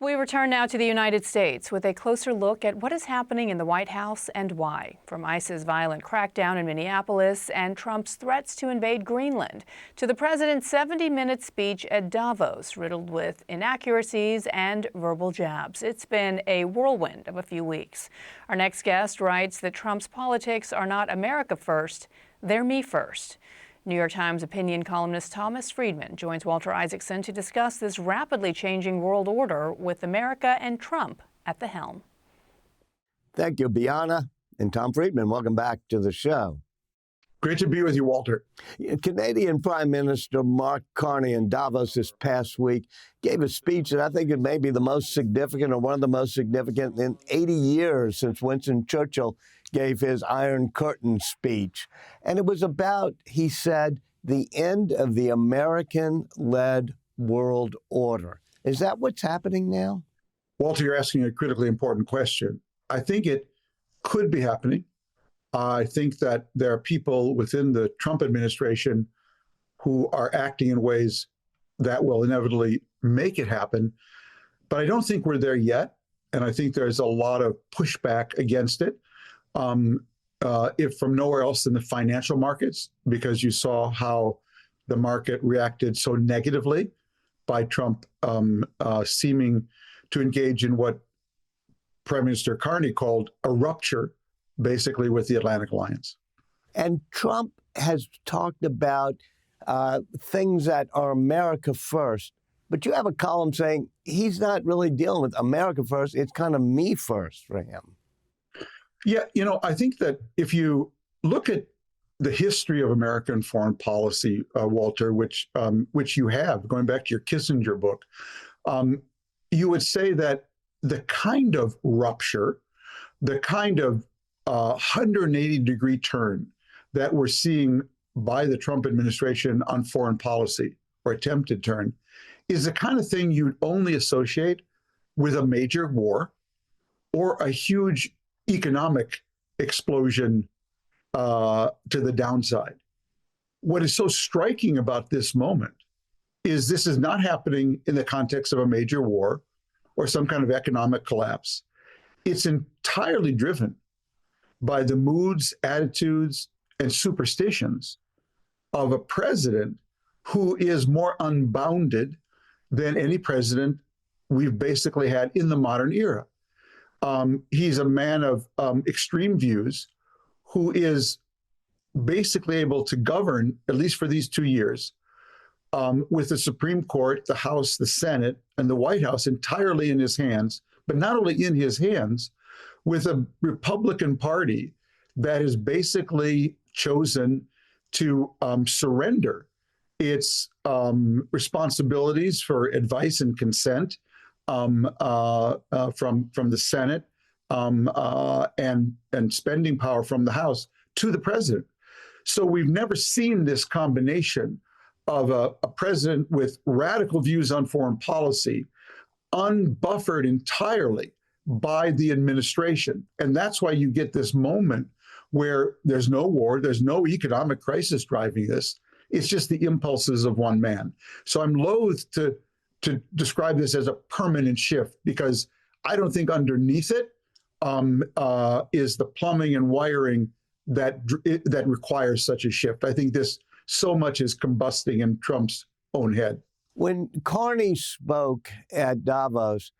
We return now to the United States with a closer look at what is happening in the White House and why. From ICE's violent crackdown in Minneapolis and Trump's threats to invade Greenland to the president's 70-minute speech at Davos, riddled with inaccuracies and verbal jabs. It's been a whirlwind of a few weeks. Our next guest writes that Trump's politics are not America first, they're me first. New York Times opinion columnist Thomas Friedman joins Walter Isaacson to discuss this rapidly changing world order with America and Trump at the helm. Thank you, Bianna and Tom Friedman. Welcome back to the show. Great to be with you, Walter. Canadian Prime Minister Mark Carney in Davos this past week gave a speech that I think it may be the most significant or one of the most significant in 80 years since Winston Churchill gave his Iron Curtain speech. And it was about, he said, the end of the American-led world order. Is that what's happening now? Walter, you're asking a critically important question. I think it could be happening. I think that there are people within the Trump administration who are acting in ways that will inevitably make it happen. But I don't think we're there yet. And I think there's a lot of pushback against it. If from nowhere else than the financial markets, because you saw how the market reacted so negatively by Trump seeming to engage in what Prime Minister Carney called a rupture, basically, with the Atlantic Alliance. And Trump has talked about things that are America first, but you have a column saying he's not really dealing with America first, it's kind of me first for him. Yeah, I think that if you look at the history of American foreign policy, Walter, which you have, going back to your Kissinger book, you would say that the kind of rupture, the kind of 180-degree turn that we're seeing by the Trump administration on foreign policy, or attempted turn, is the kind of thing you'd only associate with a major war or a huge economic explosion to the downside. What is so striking about this moment is this is not happening in the context of a major war or some kind of economic collapse. It's entirely driven by the moods, attitudes, and superstitions of a president who is more unbounded than any president we've basically had in the modern era. He's a man of extreme views who is basically able to govern, at least for these 2 years, with the Supreme Court, the House, the Senate, and the White House entirely in his hands, but not only in his hands, with a Republican Party that has basically chosen to surrender its responsibilities for advice and consent from the Senate and spending power from the House to the president. So we've never seen this combination of a president with radical views on foreign policy, unbuffered entirely by the administration. And that's why you get this moment where there's no war, there's no economic crisis driving this. It's just the impulses of one man. So I'm loath to describe this as a permanent shift, because I don't think underneath it is the plumbing and wiring that requires such a shift. I think this so much is combusting in Trump's own head. When Carney spoke at Davos,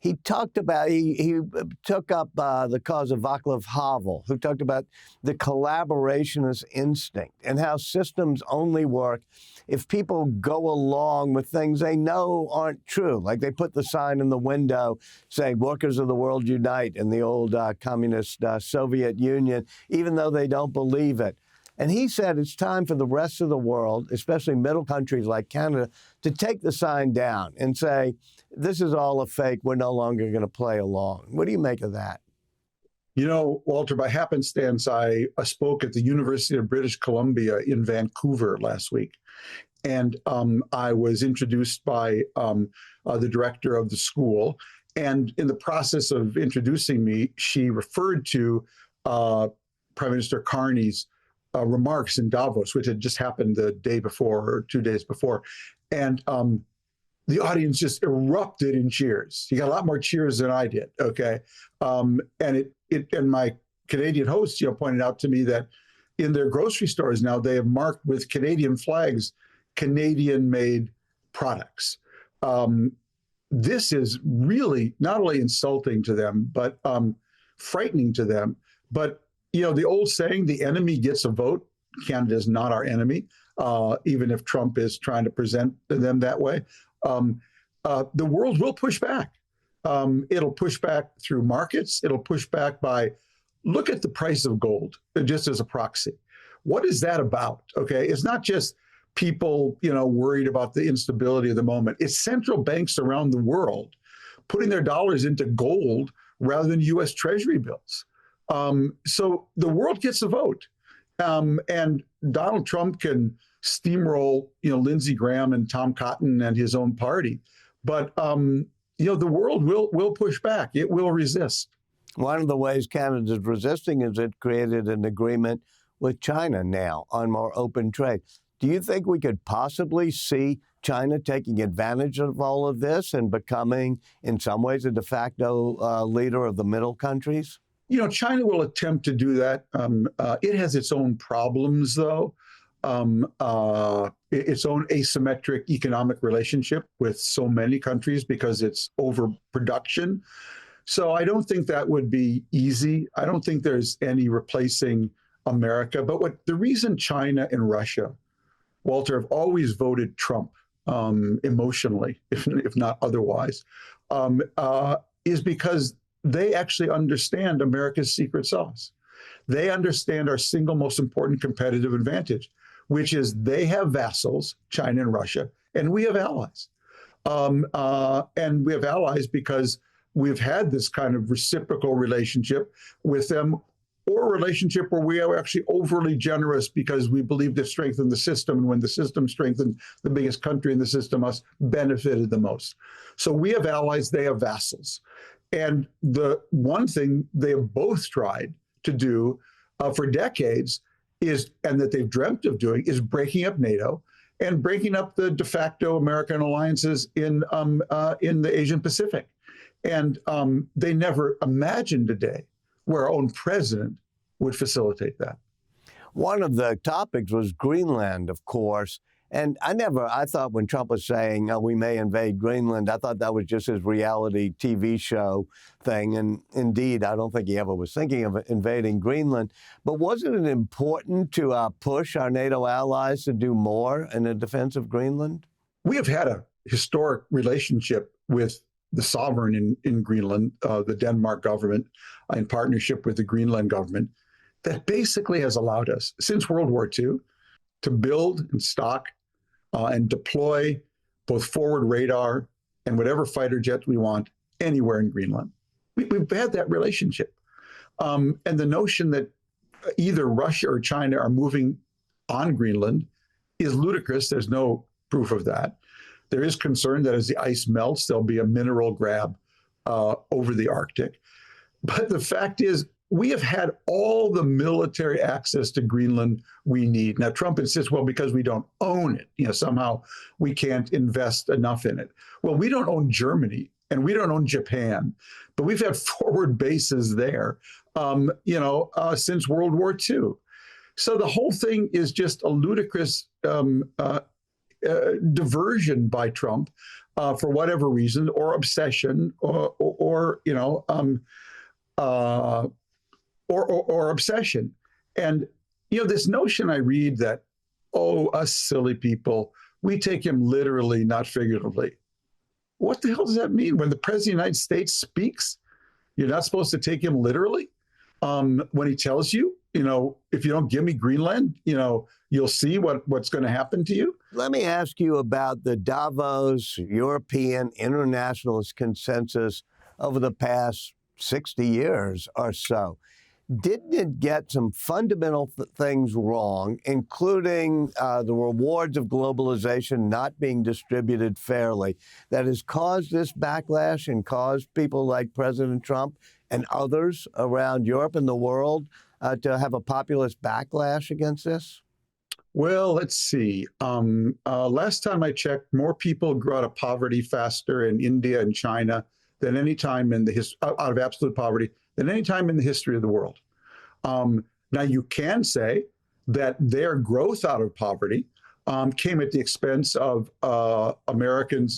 he talked about, he took up the cause of Václav Havel, who talked about the collaborationist instinct and how systems only work if people go along with things they know aren't true. Like they put the sign in the window saying, "Workers of the world unite," in the old communist Soviet Union, even though they don't believe it. And he said it's time for the rest of the world, especially middle countries like Canada, to take the sign down and say, this is all a fake. We're no longer going to play along. What do you make of that? Walter, by happenstance, I spoke at the University of British Columbia in Vancouver last week. And I was introduced by the director of the school. And in the process of introducing me, she referred to Prime Minister Carney's remarks in Davos, which had just happened the day before or 2 days before. And the audience just erupted in cheers. You got a lot more cheers than I did. Okay, and my Canadian host, pointed out to me that in their grocery stores now they have marked with Canadian flags, Canadian-made products. This is really not only insulting to them, but frightening to them. But the old saying, "The enemy gets a vote." Canada is not our enemy, even if Trump is trying to present them that way. The world will push back. It'll push back through markets. It'll push back by, look at the price of gold, just as a proxy. What is that about? Okay, it's not just people, worried about the instability of the moment. It's central banks around the world putting their dollars into gold rather than U.S. Treasury bills. So the world gets a vote. And Donald Trump can steamroll, Lindsey Graham and Tom Cotton and his own party. But, the world will push back. It will resist. One of the ways Canada's resisting is it created an agreement with China now on more open trade. Do you think we could possibly see China taking advantage of all of this and becoming, in some ways, a de facto leader of the middle countries? China will attempt to do that. It has its own problems, though. Its own asymmetric economic relationship with so many countries because it's overproduction. So I don't think that would be easy. I don't think there's any replacing America. But the reason China and Russia, Walter, have always voted Trump emotionally, if not otherwise, is because they actually understand America's secret sauce. They understand our single most important competitive advantage, which is they have vassals, China and Russia, and we have allies. And we have allies because we've had this kind of reciprocal relationship with them, or a relationship where we are actually overly generous because we believe to strengthen the system. And when the system strengthened, the biggest country in the system, us, benefited the most. So we have allies, they have vassals. And the one thing they have both tried to do for decades is, and that they've dreamt of doing, is breaking up NATO and breaking up the de facto American alliances in the Asian Pacific. And they never imagined a day where our own president would facilitate that. One of the topics was Greenland, of course. And I thought when Trump was saying, we may invade Greenland, I thought that was just his reality TV show thing. And indeed, I don't think he ever was thinking of invading Greenland. But wasn't it important to push our NATO allies to do more in the defense of Greenland? We have had a historic relationship with the sovereign in Greenland, the Denmark government, in partnership with the Greenland government, that basically has allowed us, since World War II, to build and stock and deploy both forward radar and whatever fighter jets we want anywhere in Greenland. We've had that relationship. And the notion that either Russia or China are moving on Greenland is ludicrous. There's no proof of that. There is concern that as the ice melts, there'll be a mineral grab over the Arctic. But the fact is, we have had all the military access to Greenland we need. Now, Trump insists, well, because we don't own it, somehow we can't invest enough in it. Well, we don't own Germany and we don't own Japan, but we've had forward bases there, since World War II. So the whole thing is just a ludicrous diversion by Trump for whatever reason, or obsession, or obsession. And, this notion I read that, us silly people, we take him literally, not figuratively. What the hell does that mean? When the President of the United States speaks, you're not supposed to take him literally? When he tells you, if you don't give me Greenland, you'll see what's going to happen to you. Let me ask you about the Davos European internationalist consensus over the past 60 years or so. Didn't it get some fundamental things wrong, including the rewards of globalization not being distributed fairly, that has caused this backlash and caused people like President Trump and others around Europe and the world to have a populist backlash against this? Well, let's see. Last time I checked, more people grew out of poverty faster in India and China than any time in the out of absolute poverty than any time in the history of the world. Now, you can say that their growth out of poverty came at the expense of American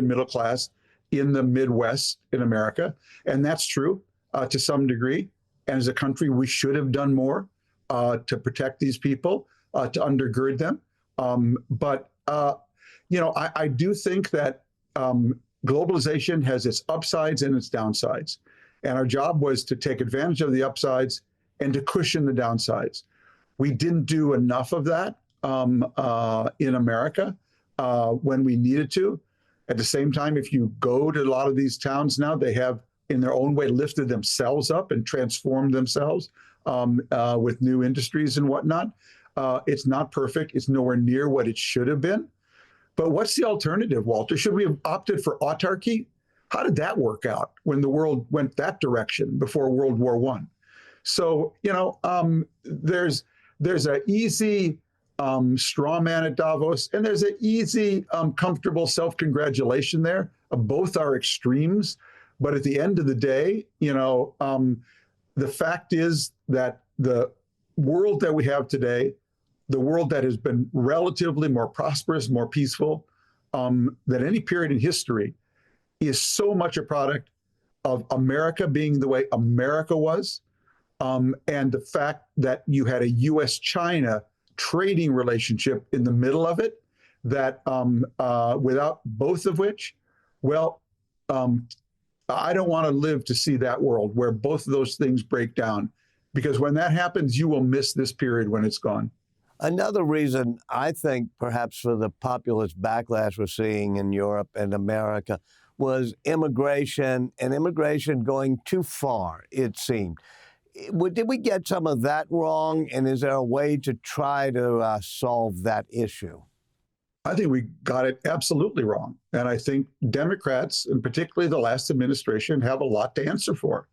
middle class in the Midwest in America, and that's true to some degree. And as a country, we should have done more to protect these people, to undergird them. But I do think that globalization has its upsides and its downsides, and our job was to take advantage of the upsides and to cushion the downsides. We didn't do enough of that in America when we needed to. At the same time, if you go to a lot of these towns now, they have, in their own way, lifted themselves up and transformed themselves with new industries and whatnot. It's not perfect. It's nowhere near what it should have been. But what's the alternative, Walter? Should we have opted for autarky? How did that work out when the world went that direction before World War I? So, there's an easy straw man at Davos, and there's an easy, comfortable self-congratulation there. Both are extremes. But at the end of the day, the fact is that the world that we have today, the world that has been relatively more prosperous, more peaceful than any period in history, is so much a product of America being the way America was, and the fact that you had a U.S.-China trading relationship in the middle of it, that without both of which, well, I don't want to live to see that world where both of those things break down, because when that happens, you will miss this period when it's gone. Another reason, I think, perhaps for the populist backlash we're seeing in Europe and America was immigration, and immigration going too far, it seemed. Did we get some of that wrong, and is there a way to try to solve that issue? I think we got it absolutely wrong. And I think Democrats, and particularly the last administration, have a lot to answer for.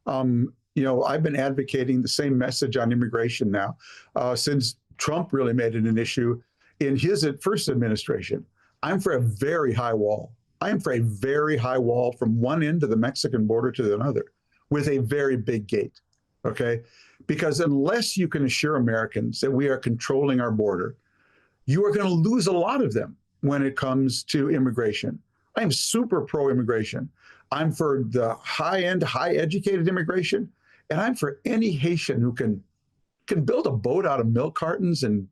I've been advocating the same message on immigration now since Trump really made it an issue in his first administration. I'm for a very high wall. I am for a very high wall from one end of the Mexican border to another with a very big gate, okay? Because unless you can assure Americans that we are controlling our border, you are going to lose a lot of them when it comes to immigration. I am super pro-immigration. I'm for the high-end, high-educated immigration, and I'm for any Haitian who can build a boat out of milk cartons and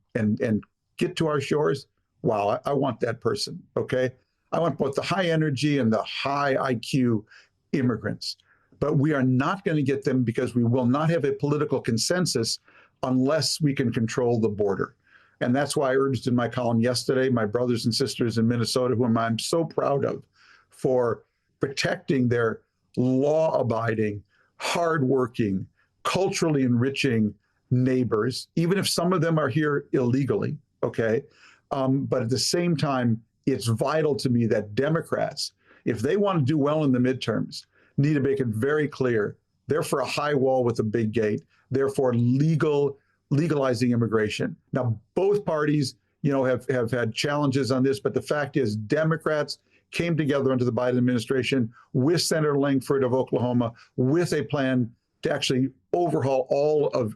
get to our shores. Wow, I want that person, okay? I want both the high energy and the high IQ immigrants. But we are not going to get them because we will not have a political consensus unless we can control the border. And that's why I urged in my column yesterday, my brothers and sisters in Minnesota, whom I'm so proud of for protecting their law-abiding, hardworking, culturally enriching neighbors, even if some of them are here illegally, okay? But at the same time, it's vital to me that Democrats, if they want to do well in the midterms, need to make it very clear they're for a high wall with a big gate, they're for legalizing immigration. Now, both parties, have had challenges on this, but the fact is Democrats came together under the Biden administration with Senator Langford of Oklahoma with a plan to actually overhaul all of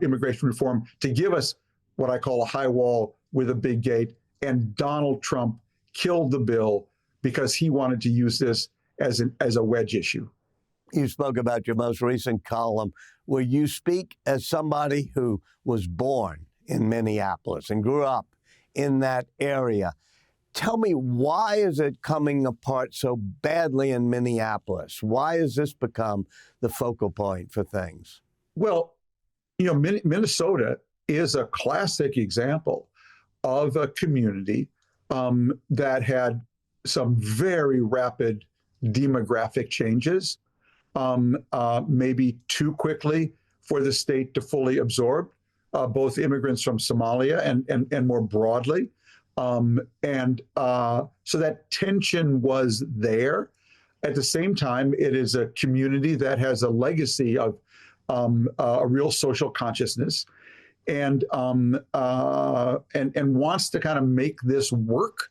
immigration reform to give us what I call a high wall with a big gate. And Donald Trump killed the bill because he wanted to use this as a wedge issue. You spoke about your most recent column where you speak as somebody who was born in Minneapolis and grew up in that area. Tell me, why is it coming apart so badly in Minneapolis? Why has this become the focal point for things? Well, Minnesota is a classic example of a community that had some very rapid demographic changes, maybe too quickly for the state to fully absorb both immigrants from Somalia and more broadly. So that tension was there. At the same time, it is a community that has a legacy of a real social consciousness. and wants to kind of make this work,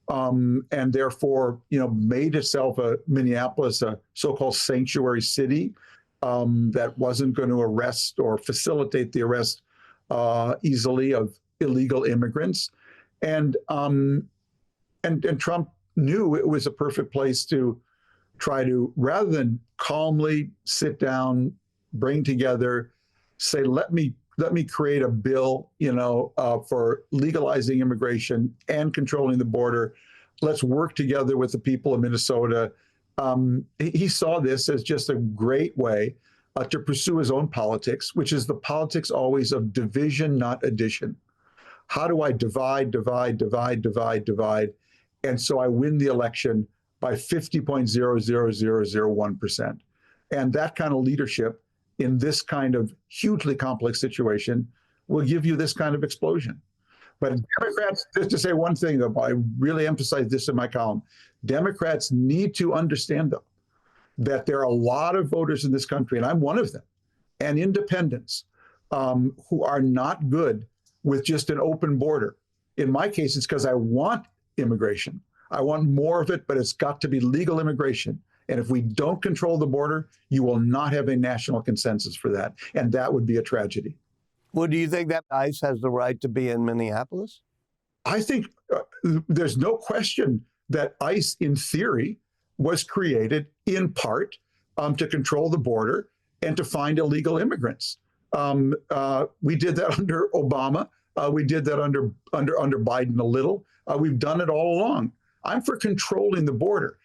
and therefore, made itself Minneapolis a so-called sanctuary city that wasn't going to arrest or facilitate the arrest easily of illegal immigrants, and Trump knew it was a perfect place to try to, rather than calmly sit down, bring together, say, let me create a bill, for legalizing immigration and controlling the border. Let's work together with the people of Minnesota. He saw this as just a great way to pursue his own politics, which is the politics always of division, not addition. How do I divide? And so I win the election by 50.00001%. And that kind of leadership in this kind of hugely complex situation will give you this kind of explosion. But Democrats, just to say one thing, though, I really emphasize this in my column, Democrats need to understand, though, that there are a lot of voters in this country, and I'm one of them, and independents who are not good with just an open border. In my case, it's because I want immigration. I want more of it, but it's got to be legal immigration. And if we don't control the border, you will not have a national consensus for that. And that would be a tragedy. Well, do you think that ICE has the right to be in Minneapolis? I think there's no question that ICE, in theory, was created in part to control the border and to find illegal immigrants. We did that under Obama. We did that under Biden a little. We've done it all along. I'm for controlling the border.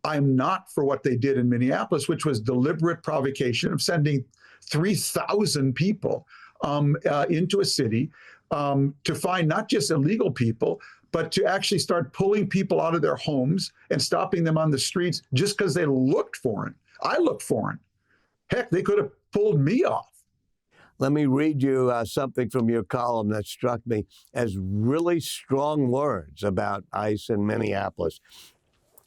I'm not for what they did in Minneapolis, which was deliberate provocation of sending 3,000 people into a city to find not just illegal people, but to actually start pulling people out of their homes and stopping them on the streets just because they looked foreign. I look foreign. Heck, they could have pulled me off. Let me read you something from your column that struck me as really strong words about ICE in Minneapolis.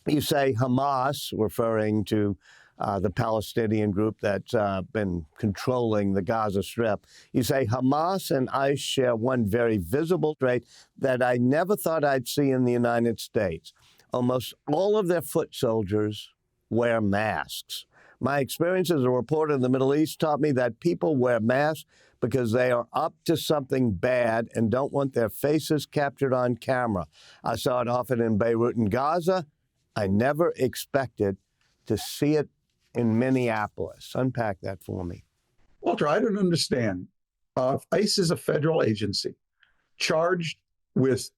You say Hamas, referring to the Palestinian group that's been controlling the Gaza Strip. You say Hamas and ICE share one very visible trait that I never thought I'd see in the United States. Almost all of their foot soldiers wear masks. My experience as a reporter in the Middle East taught me that people wear masks because they are up to something bad and don't want their faces captured on camera. I saw it often in Beirut and Gaza. I never expected to see it in Minneapolis. Unpack that for me. Walter, I don't understand. ICE is a federal agency charged with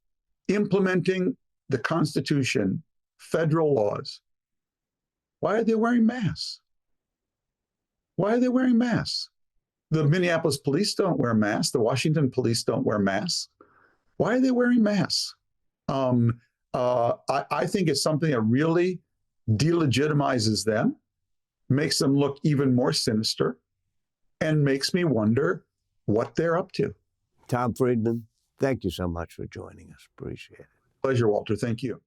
implementing the Constitution, federal laws. Why are they wearing masks? Why are they wearing masks? The Minneapolis police don't wear masks. The Washington police don't wear masks. Why are they wearing masks? I think it's something that really delegitimizes them, makes them look even more sinister, and makes me wonder what they're up to. Tom Friedman, thank you so much for joining us. Appreciate it. Pleasure, Walter. Thank you.